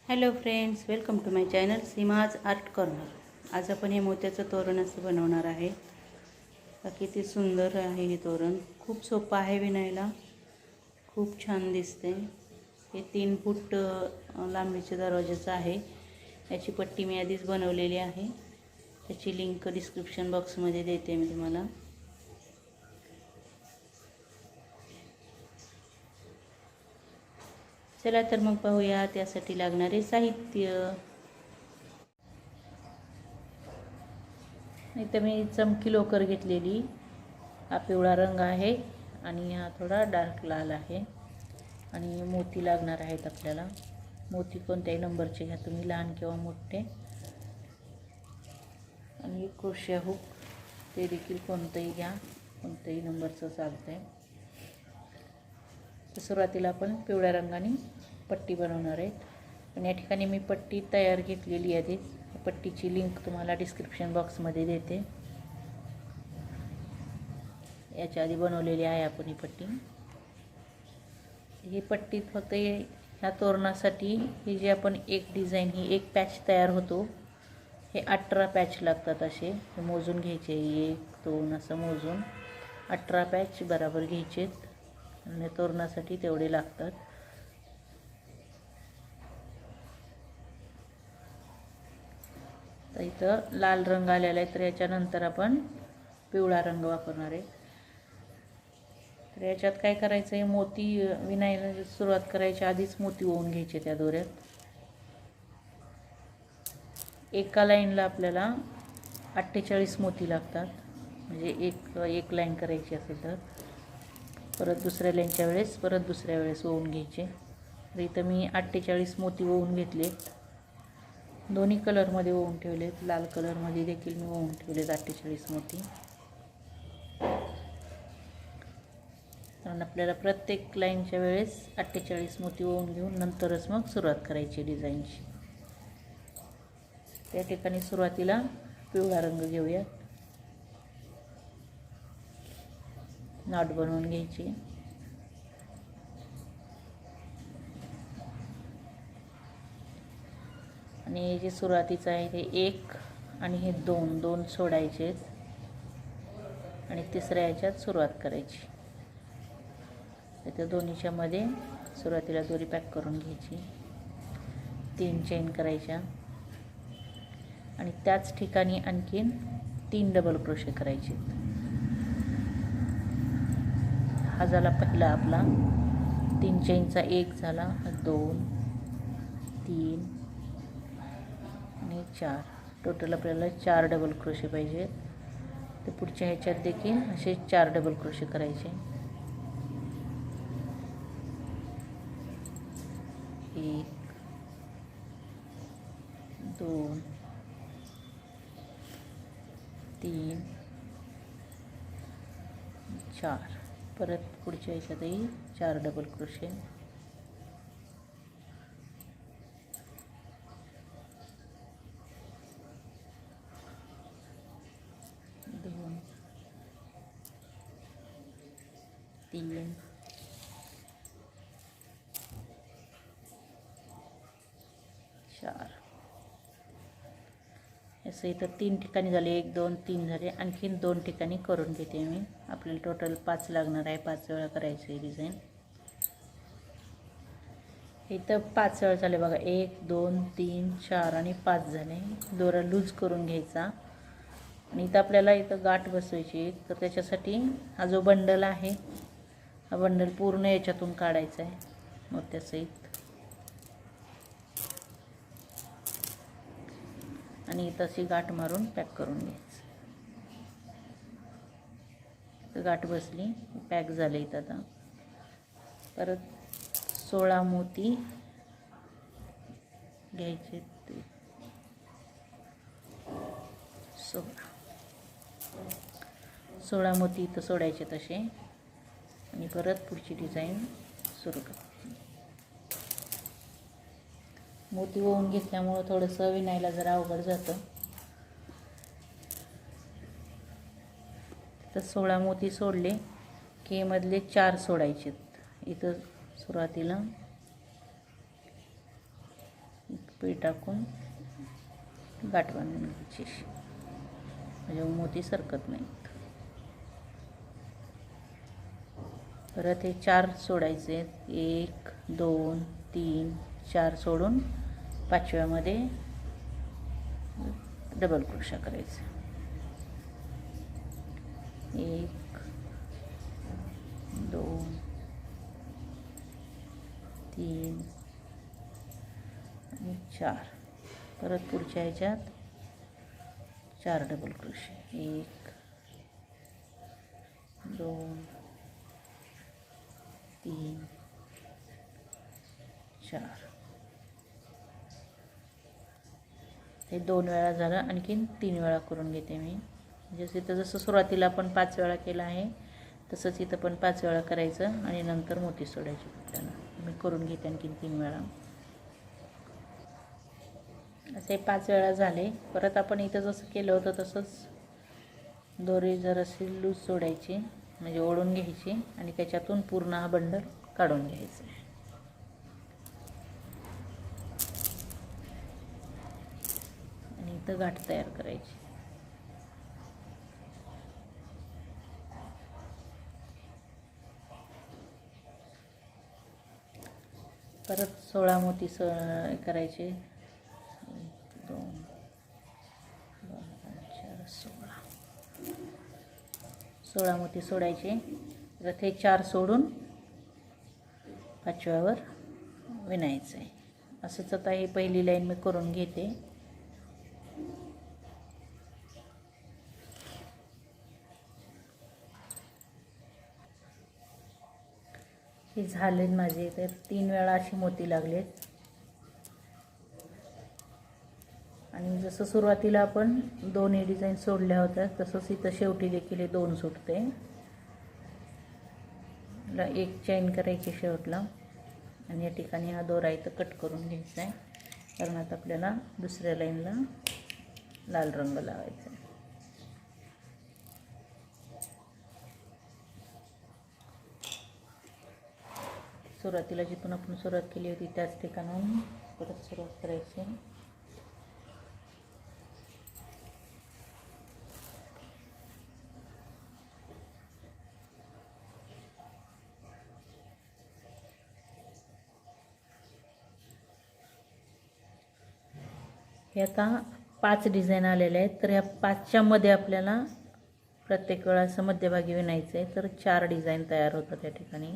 Hello friends, welcome to my channel Seema's art corner. आज आपण हे मोत्याचं तोरण असं बनवणार आहे। किती सुंदर आहे हे तोरण, खूप सोपं आहे विणायला, खूप छान दिसते। हे 3 फूट लांबीच्या दरवाजाचं आहे। याची पट्टी मी आधीच बनवलेली आहे, त्याची लिंक डिस्क्रिप्शन बॉक्समध्ये देते मी तुम्हाला। चला तर मग पाहूया त्यासाठी लागणारे साहित्य। इथं मी चमकी लोकर घेतलेली, हा पिवळा रंग आहे आणि हा थोडा डार्क लाल आहे। आणि मोती लागणार आहेत आपल्याला। मोती कोणत्याही नंबरचे घ्या तुम्ही, लहान किंवा मोठे। आणि क्रोशिया हुक, ते देखील कोणतंही घ्या, कोणत्याही नंबरचं चालतंय। तर सुरुवातीला आपण पिवळ्या रंगाने पट्टी बनवणार आहे। पण या ठिकाणी मी पट्टी तयार घेतलेली आधीच, पट्टीची लिंक तुम्हाला डिस्क्रिप्शन बॉक्समध्ये देते। याच्या आधी बनवलेली आहे आपण ही पट्टी। ही पट्टी फक्त ह्या तोरणासाठी ही जी आपण एक डिझाईन, ही एक पॅच तयार होतो, हे 18 पॅच लागतात। असे मोजून घ्यायचे, 1 2 असं मोजून 18 पॅच बरोबर घ्यायचेत आणि तोरणासाठी तेवढे लागतात। तर इथं लाल रंग आलेला आहे, तर याच्यानंतर आपण पिवळा रंग वापरणार आहे। तर याच्यात काय करायचं आहे, मोती विणायला सुरुवात करायच्या आधीच मोती ओवून घ्यायचे त्या दोऱ्यात। एका लाईनला आपल्याला 48 मोती लागतात, म्हणजे एक लाईन करायची असेल तर परत दुसऱ्या लाईनच्या वेळेस परत दुसऱ्या वेळेस ओवून घ्यायचे। तर इथं मी 48 मोती ओवून घेतलेत, दोन्ही कलरमध्ये ओवून ठेवलेत, लाल कलरमध्ये देखील मी ओवून ठेवलेत 48 मोती। कारण आपल्याला प्रत्येक लाईनच्या वेळेस 48 मोती ओवून घेऊन नंतरच मग सुरुवात करायची डिझाईनची। त्या ठिकाणी सुरुवातीला पिवळा रंग घेऊया, नॉट बनवून घ्यायची। आणि जे सुरुवातीचं आहे ते 1 आणि हे 2 2 सोडायचे आणि तिसऱ्या ह्याच्यात सुरुवात करायची। त्या दोन्हीच्या मध्ये सुरुवातीला दोरी पॅक करून घ्यायची, 3 चेन करायच्या आणि त्याच ठिकाणी आणखीन 3 डबल क्रोशे करायचे। हा झाला पहिला आपला 3 चेनचा 1 झाला, 2 3 आणि 4, टोटल आपल्याला 4 डबल क्रोशे पाहिजे। तर पुढच्या ह्याच्यात देखील असे 4 डबल क्रोशे करायचे। 1 2 3 4, परत पुढच्या ह्याच्यातही 4 डबल क्रोशे। 2 3 4, असं इथं 3 ठिकाणी झाले, 1 2 3 झाले। आणखीन 2 ठिकाणी करून घेते मी, आपल्याला टोटल 5 लागणार आहे, 5 वेळा करायचं आहे डिझाईन। इथं 5 वेळा झाले बघा, 1 2 3 4 आणि 5 झाले। दोरा लूज करून घ्यायचा आणि इथं आपल्याला इथं गाठ बसवायची। तर त्याच्यासाठी हा जो बंडल आहे, हा बंडल पूर्ण याच्यातून काढायचा आहे मोत्यासहित आणि इथं अशी गाठ मारून पॅक करून घ्यायचं। तर गाठ बसली, पॅक झाले। इथं आता परत 16 मोती घ्यायचे, 16 मोती इथं सोडायचे तसे आणि परत पुढची डिझाईन सुरू करायची। मोती ओवून घेतल्यामुळं थोडंसं विणायला जरा अवघड जातं। तर 16 मोती सोडले की मधले 4 सोडायचे। इथं सुरुवातीला पीठ टाकून गाठ बांधून घ्यायची, म्हणजे मोती सरकत नाहीत. परत हे 4 सोडायचे, 1 2 3 4 सोडून 5व्यामध्ये डबल क्रोशा करायचा. 1 2 3 आणि 4. परत पुढच्या ह्याच्यात 4 डबल क्रोशे, 1 2 3 4. हे 2 वेळा झालं. आणखीन 3 वेळा करून घेते मी. म्हणजे इथं जसं सुरुवातीला आपण 5 वेळा केलं आहे तसंच इथं पण 5 वेळा करायचं आणि नंतर मोती सोडायची आपल्याला. मी करून घेते आणखीन 3 वेळा. असे 5 वेळा झाले. परत आपण इथं जसं केलं होतं तसंच दोरी जराशी लूज सोडायची, म्हणजे ओढून घ्यायची आणि त्याच्यातून पूर्ण हा बंडल काढून घ्यायचा. आणि इथं गाठ तयार करायची. परत 16 मोती करायचे. 2 2 4 16 मोती सोडायचे. परत हे 4 सोडून 5व्यावर विणायचं आहे. असंच आता ही पहिली लाईन मी करून घेते. हे झाले माझे. तर 3 वेळा अशी मोती लागलेत. आणि जसं सुरुवातीला आपण 2 डिझाईन सोडल्या होत्या तसंच इथं शेवटी देखील 2 सुटते. एक चैन करायची शेवटला आणि या ठिकाणी हा दोरा इथं कट करून घ्यायचा आहे, कारण आता आपल्याला दुसऱ्या लाईनला लाल रंग लावायचा आहे. सुरुवातीला जिथून आपण सुरुवात केली होती त्याच ठिकाणाहून परत सुरुवात करायची. हे आता 5 डिझाईन आलेले आहेत. तर या 5च्या मध्ये आपल्याला प्रत्येक वेळा असं मध्यभागी विणायचं आहे. तर 4 डिझाईन तयार होतात त्या ठिकाणी.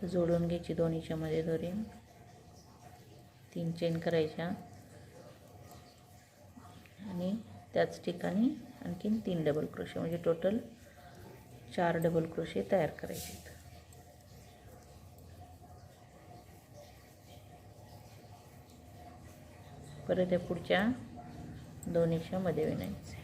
जोडून घ्यायची दोन्हीच्या मध्ये दोरी, 3 चेन करायच्या आणि त्याच ठिकाणी आणखीन 3 डबल क्रोशे, म्हणजे टोटल 4 डबल क्रोशे तयार करायचे. परत त्या पुढच्या दोन्हीच्या मध्ये विणायचे.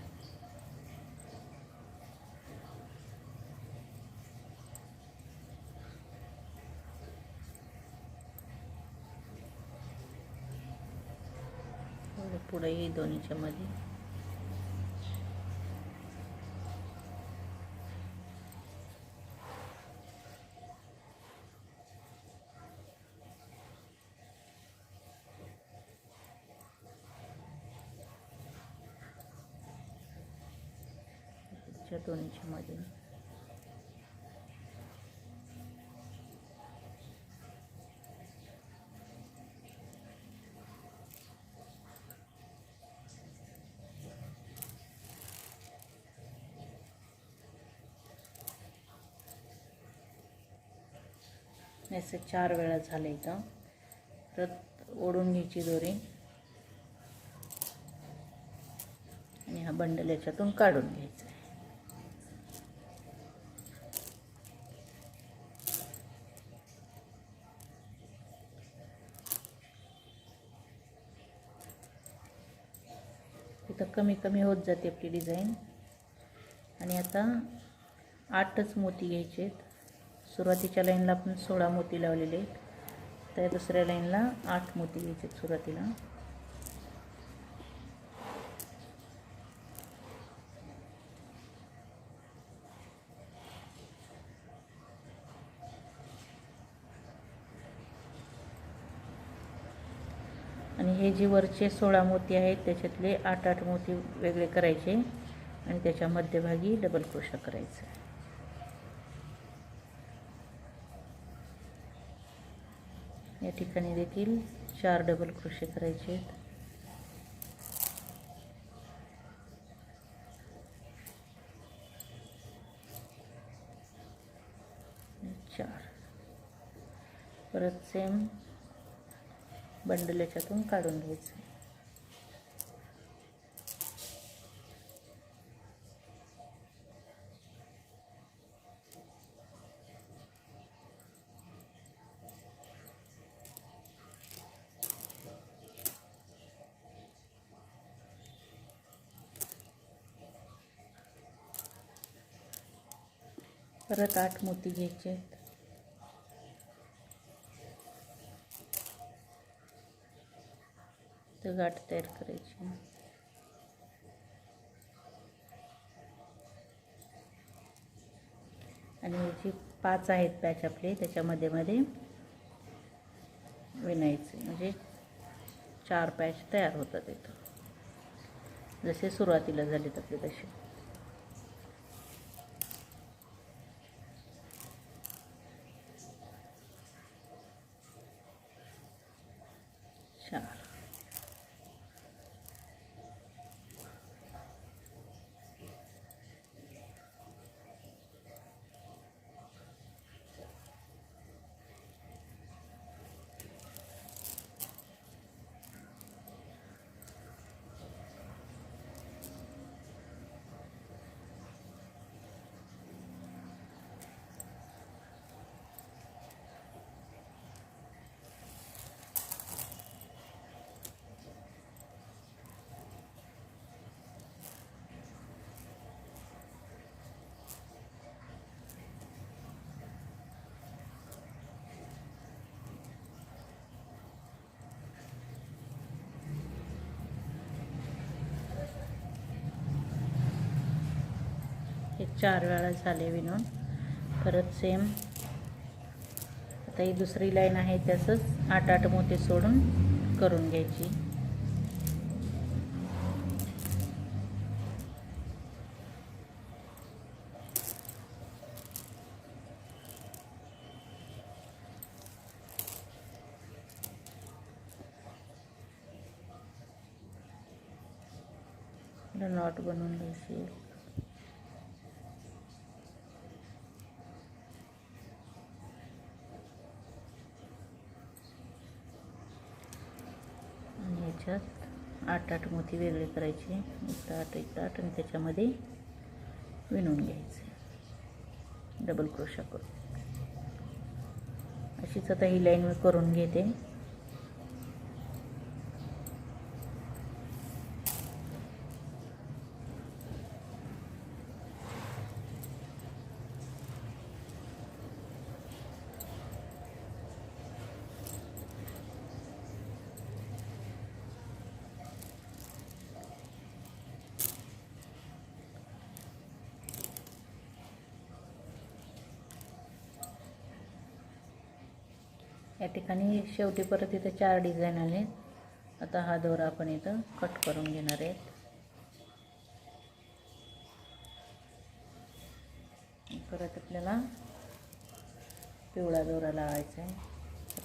पुढेही दोन्हीच्या मध्ये. दोन्हीच्या मध्ये. असे 4 वेळा झाले. इथं परत ओढून घ्यायची दोरी आणि हा बंडल याच्यातून काढून घ्यायचा. इथं कमी कमी होत जाते आपली डिझाईन. आणि आता 8च मोती घ्यायचे आहेत. सुरुवातीच्या लाईनला आपण 16 मोती लावलेले आहेत, तर दुसऱ्या लाईनला 8 मोती घ्यायचे आहेत सुरुवातीला. आणि हे जे वरचे 16 मोती आहेत त्याच्यातले 8 मोती वेगळे करायचे आणि त्याच्या मध्यभागी डबल क्रोशा करायचा. या ठिकाणी देखील 4 डबल क्रोशे करायचे आहेत. परत सेम बंडल याच्यातून काढून घ्यायचं. परत 8 मोती घ्यायचे आहेत. तर गाठ तयार करायची. आणि जे 5 आहेत पॅच आपले त्याच्यामध्ये मध्ये विणायचे, म्हणजे 4 पॅच तयार होतात इथं, जसे सुरुवातीला झालेत आपले तसे. हे 4 वेळा झाले विणून. परत सेम आता ही दुसरी लाईन आहे त्याचंच 8 मोती सोडून करून घ्यायची. नॉट बनवून घ्यायची. याच्यात 8 मोती वेगळे करायचे, एक 8 आणि त्याच्यामध्ये विणून घ्यायचे डबल क्रोशा करून. अशीच आता ही लाईन मी करून घेते. या ठिकाणी शेवटी परत इथं 4 डिझाईन आले. आता हा दोरा आपण इथं कट करून घेणार आहे. परत आपल्याला पिवळा दोरा लावायचा आहे.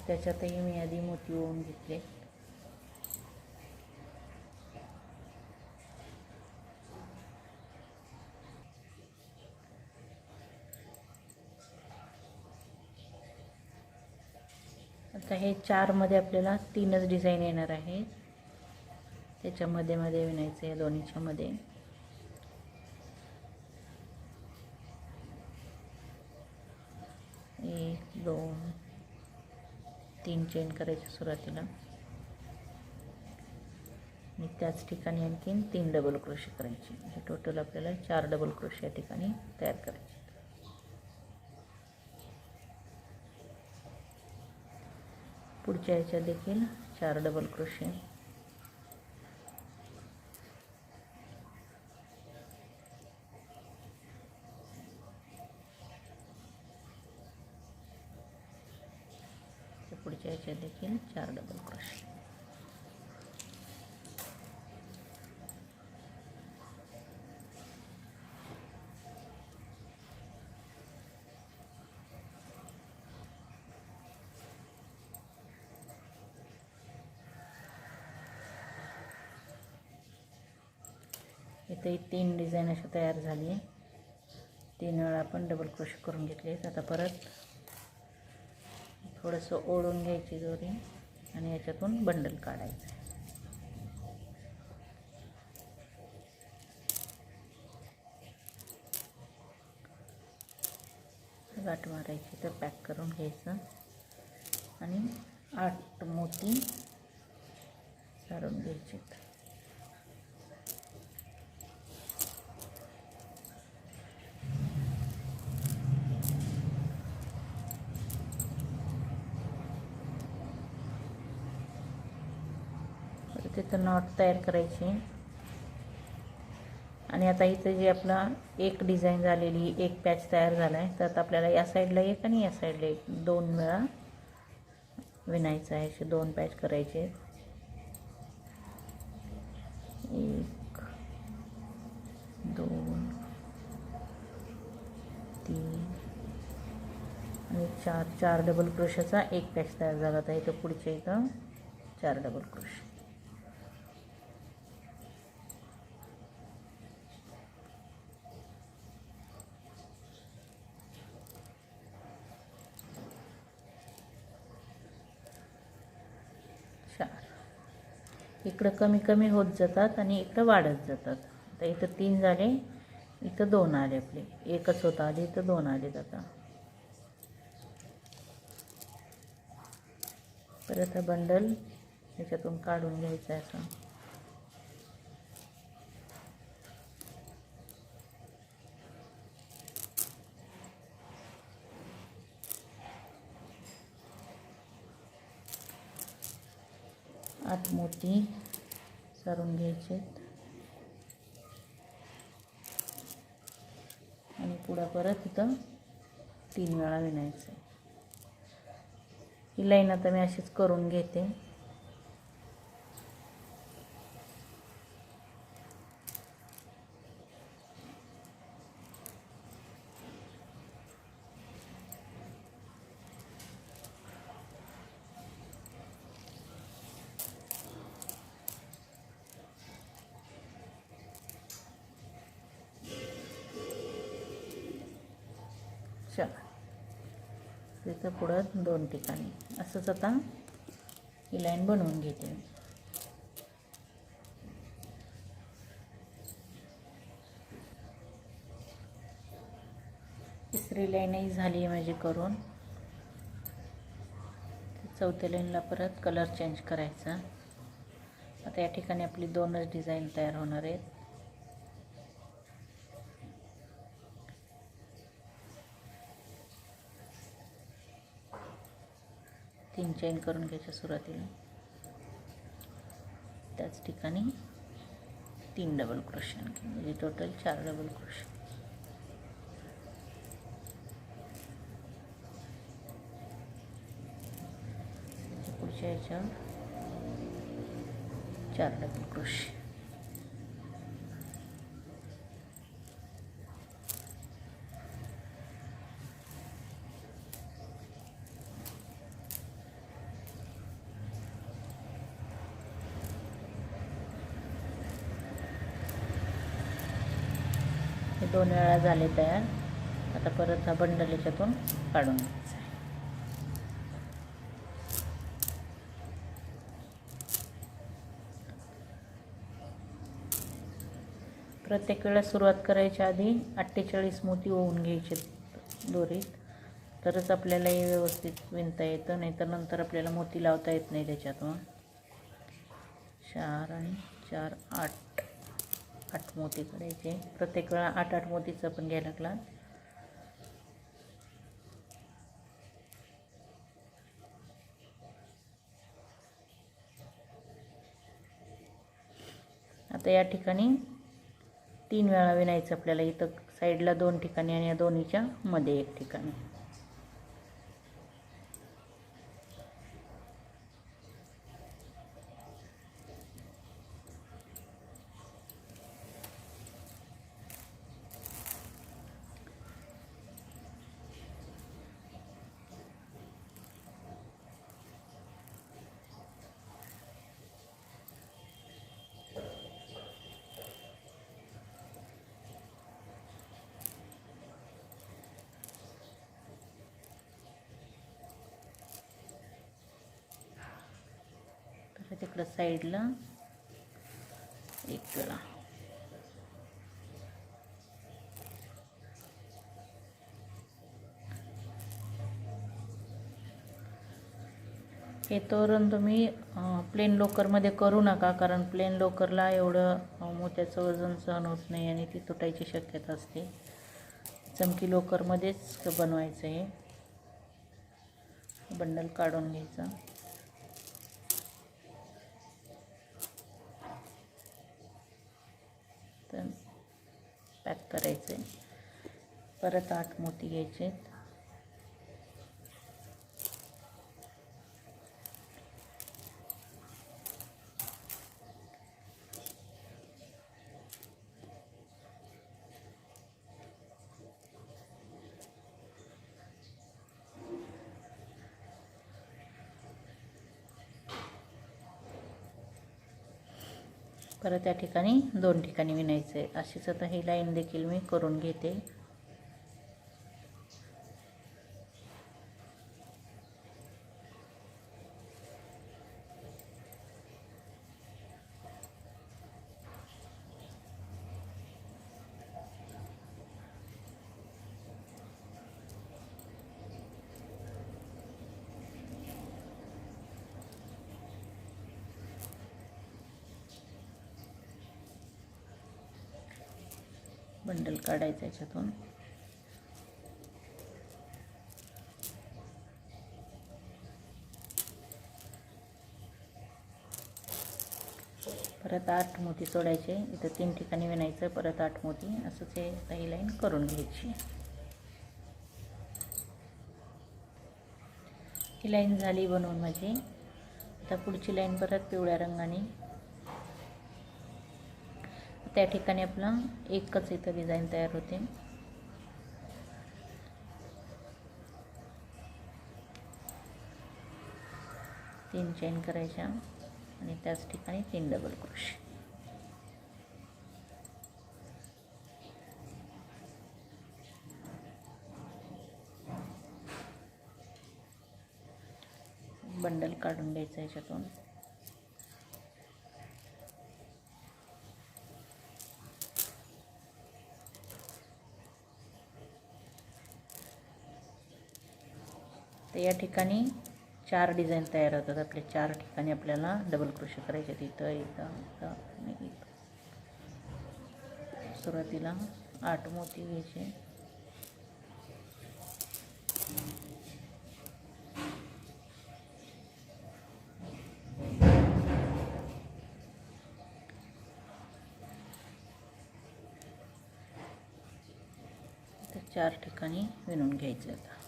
त्याच्यातही मी आधी मोती ओवून घेतले. आता हे 4 मध्ये आपल्याला 3च डिझाईन येणार आहे. त्याच्यामध्ये मध्ये विणायचं आहे दोन्हीच्या मध्ये. एक 2 3 चेन करायचे सुरुवातीला आणि त्याच ठिकाणी आणखीन 3 डबल क्रोशे करायचे. म्हणजे टोटल आपल्याला 4 डबल क्रोशे या ठिकाणी तयार करायचे. पुढच्या याच्यात देखील 4 डबल क्रोशे. पुढच्या याच्यात देखील 4 डबल क्रोशे. इथे 3 डिझाईन अशी तयार झाली. 3 वेळा आपण डबल क्रोशे करून घेतले. आता परत थोडंसं ओढून घ्यायची दोरी आणि याच्यातून बंडल काढायचं. गाठ मारायची तर पॅक करून घ्यायचं आणि 8 मोती सारून घ्यायचे. तिथं नॉट तयार करायची. आणि आता इथं जी आपला एक डिझाईन झालेली, एक पॅच तयार झाला आहे, तर आता आपल्याला या साईडला एक आणि या साईडला एक 2 वेळा विणायचं आहे. असे 2 पॅच करायचे. 1 2 3 आणि 4 डबल क्रोशाचा एक पॅच तयार झाला. तर इथं पुढच्या इथं 4 डबल क्रोशे. इकडं कमी कमी होत जातात आणि इकडं वाढत जातात. आता इथं 3 झाले, इथं 2 आले. आपले एकच होता आधी, इथं 2 आलेत. आता परत हा बंडल याच्यातून काढून घ्यायचा आहे. असं आठ मोती सारून घ्यायचे आणि पुढं परत इथं 3 वेळा विणायचं. ही लाईन आता मी अशीच करून घेते. तिथं पुढं 2 ठिकाणी असंच आता ही लाईन बनवून घेते. तिसरी लाईनही झाली माझी करून. चौथ्या लाईनला परत कलर चेंज करायचा. आता या ठिकाणी आपली 2च डिझाईन तयार होणार आहेत. तीन चेन करून घ्यायच्या सुरुवातीला. त्याच ठिकाणी 3 डबल क्रोशे आणखी, म्हणजे टोटल 4 डबल क्रोशे. पुढच्या याच्यावर 4 डबल क्रोशे. हे 2 वेळा झाले तयार. आता परत हा बंडल याच्यातून काढून घ्यायचा. प्रत्येक वेळा सुरुवात करायच्या आधी 48 मोती ओवून घ्यायचे दोरीत, तरच आपल्याला हे व्यवस्थित विणता येतं. नाहीतर नंतर आपल्याला मोती लावता येत नाही त्याच्यातून. 4 आणि 4 8 मोती काढायचे. प्रत्येक वेळा 8 मोतीचं पण घ्यायला लागला. आता या ठिकाणी 3 वेळा विणायचं आपल्याला. इथं साईडला 2 ठिकाणी आणि या दोन्हीच्या मध्ये 1 ठिकाणी. परत इकडं साईडला एक गळा. हे तोरण तुम्ही प्लेन लोकरमध्ये करू नका, कारण प्लेन लोकरला एवढं मोत्याचं वजन सहन होत नाही आणि ती तुटायची शक्यता असते. चमकी लोकरमध्येच बनवायचं आहे. बंडल काढून घ्यायचा. तर पॅक करायचं आहे. परत 8 मोती घ्यायचे. परत या ठिकाणी 2 ठिकाणी विणायचं आहे. अशीच आता ही लाईन देखील मी करून घेते. बंडल काढायचं याच्यातून. परत 8 मोती सोडायचे. इथं 3 ठिकाणी विणायचं. परत 8 मोती. असंच हे काही लाईन करून घ्यायची. ही लाईन झाली बनवून माझी. आता पुढची लाईन परत पिवळ्या रंगाने. त्या ठिकाणी आपलं एकच इथं डिझाईन तयार होते. तीन चेन करायच्या आणि त्याच ठिकाणी 3 डबल क्रोशे. बंडल काढून घ्यायचं याच्यातून. तर या ठिकाणी 4 डिझाईन तयार होतात आपले. 4 ठिकाणी आपल्याला डबल क्रोशे करायचे. तिथं इथं आणि इथं. सुरुवातीला 8 मोती घ्यायचे. तर 4 ठिकाणी विणून घ्यायचं. आता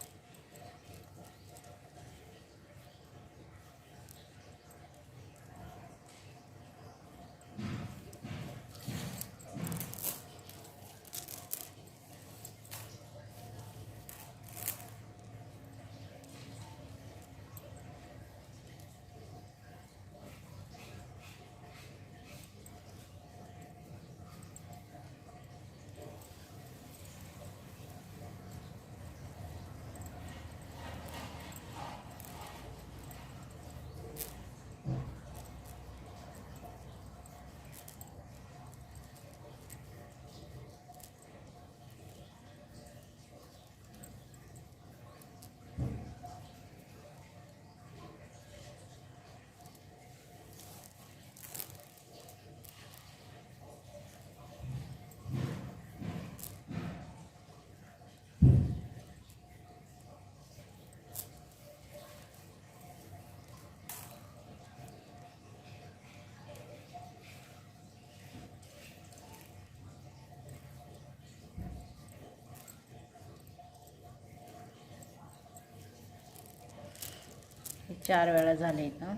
हे 4 वेळा झाले. इथं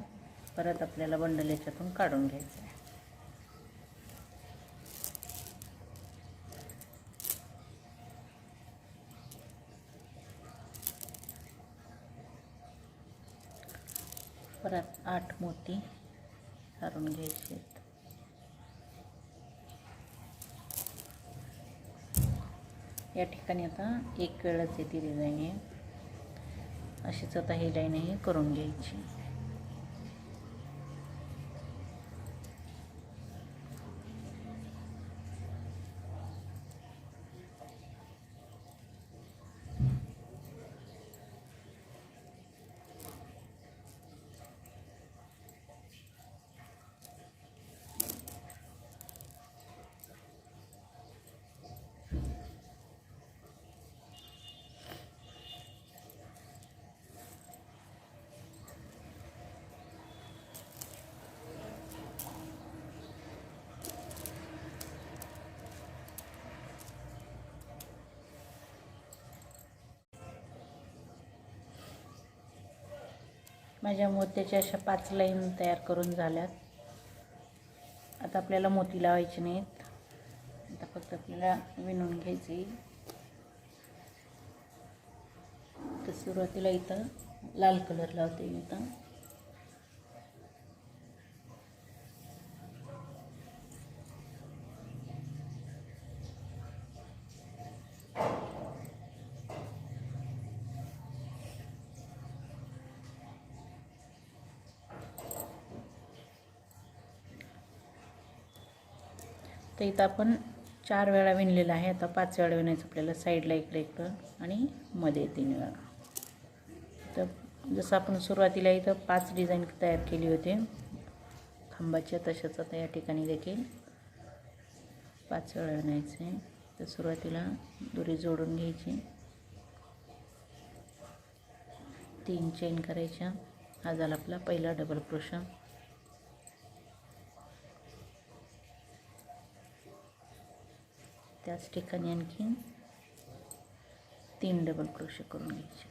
परत आपल्याला बंडल याच्यातून काढून घ्यायचं आहे. परत 8 मोती काढून घ्यायचे. या ठिकाणी आता एक वेळच येते डिझाईन आहे. अशीच आता ही लाईन ही करून घ्यायची. माझ्या मोत्याच्या अशा 5 लाईन तयार करून झाल्यात. आता आपल्याला मोती लावायचे नाहीत, आता फक्त आपल्याला विणून घ्यायचे. तर सुरुवातीला इथं लाल कलर लावते मी. इथं तर इथं आपण 4 वेळा विणलेला आहे. आता 5 वेळा विणायचं आपल्याला, साईडला इकडं आणि मध्ये 3 वेळा. तर जसं आपण सुरुवातीला इथं 5 डिझाईन तयार केली होती खांबाच्या, तशाच आता या ठिकाणी देखील 5 वेळा विणायचे. तर सुरुवातीला दोरी जोडून घ्यायची, 3 चेन करायच्या. हा झाला आपला पहिला डबल क्रोशा. त्याच ठिकाणी आणखीन 3 डबल क्रोशे करून घ्यायचे.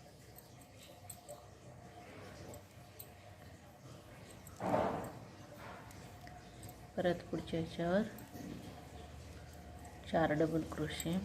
परत पुढच्या ह्याच्यावर 4 डबल क्रोशे.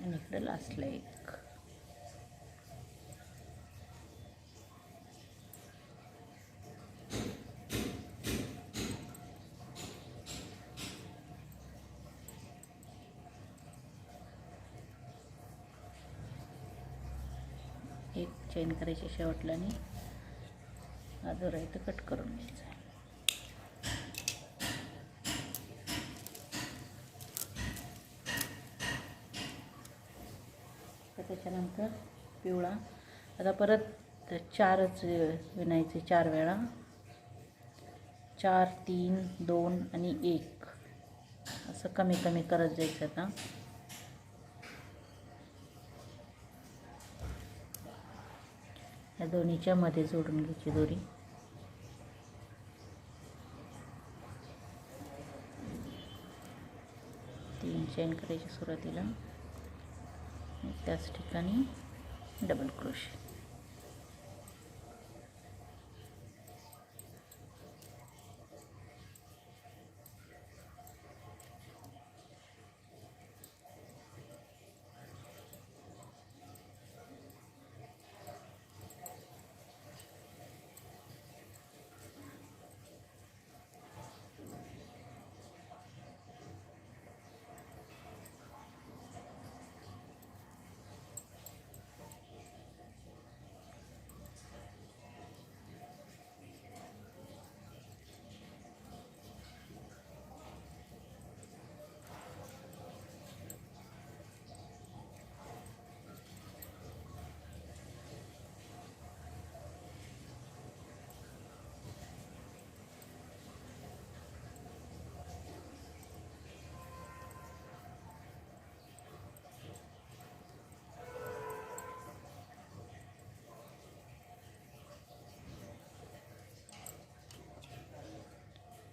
आणि इकडे लास्टला एक. एक चेन करायची शेवटला आणि हा दोरा इथं कट करून घ्यायचा. त्याच्यानंतर पिवळा. आता परत 4च विणायचे, 4 वेळा. 4 3 2 आणि 1 असं कमी कमी करत जायचं. आता या दोन्हीच्या मध्ये जोडून घ्यायची दोरी. तीन चेन करायची सुरुवातीला, त्याच ठिकाणी डबल क्रोशे.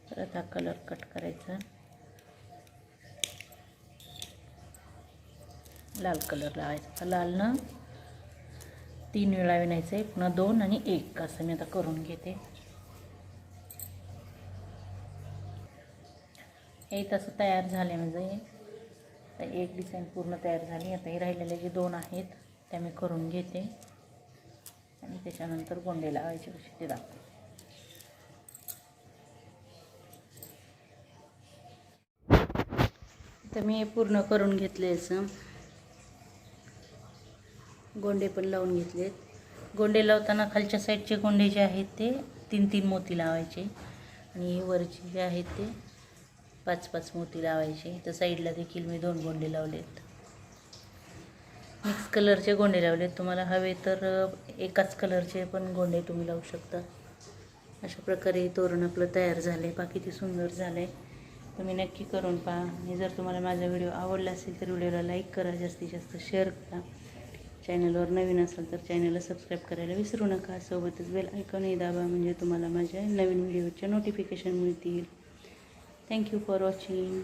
परत हा कलर कट करायचा. लाल कलर लावायचा. लालनं 3 वेळा विणायचं आहे, पुन्हा 2 आणि 1 असं मी आता करून घेते. हे तसं तयार झाले म्हणजे आता एक डिझाईन पूर्ण तयार झाली. आता हे राहिलेले जे 2 आहेत त्या मी करून घेते आणि त्याच्यानंतर गोंडे लावायचे कसे ते दाखवते. तर मी हे पूर्ण करून घेतले. असं गोंडे पण लावून घेतलेत. गोंडे लावताना खालच्या साईडचे गोंडे जे आहेत ते 3-3 मोती लावायचे आणि वरचे जे आहेत ते 5-5 मोती लावायचे. तर साईडला देखील मी 2 गोंडे लावलेत. मिक्स कलरचे गोंडे लावलेत. तुम्हाला हवे तर एकाच कलरचे पण गोंडे तुम्ही लावू शकता. अशा प्रकारे तोरण आपलं तयार झालं आहे. किती सुंदर झालं आहे. तुम्ही नक्की करून पहा. आणि जर तुम्हाला माझा व्हिडिओ आवडला असेल तर व्हिडिओला लाईक करा, जास्तीत जास्त शेअर करा. चॅनलवर नवीन असाल तर चॅनलला सबस्क्राईब करायला विसरू नका. सोबतच बेल आयकॉनही दाबा, म्हणजे तुम्हाला माझ्या नवीन व्हिडिओच्या नोटिफिकेशन मिळतील. Thank you for watching.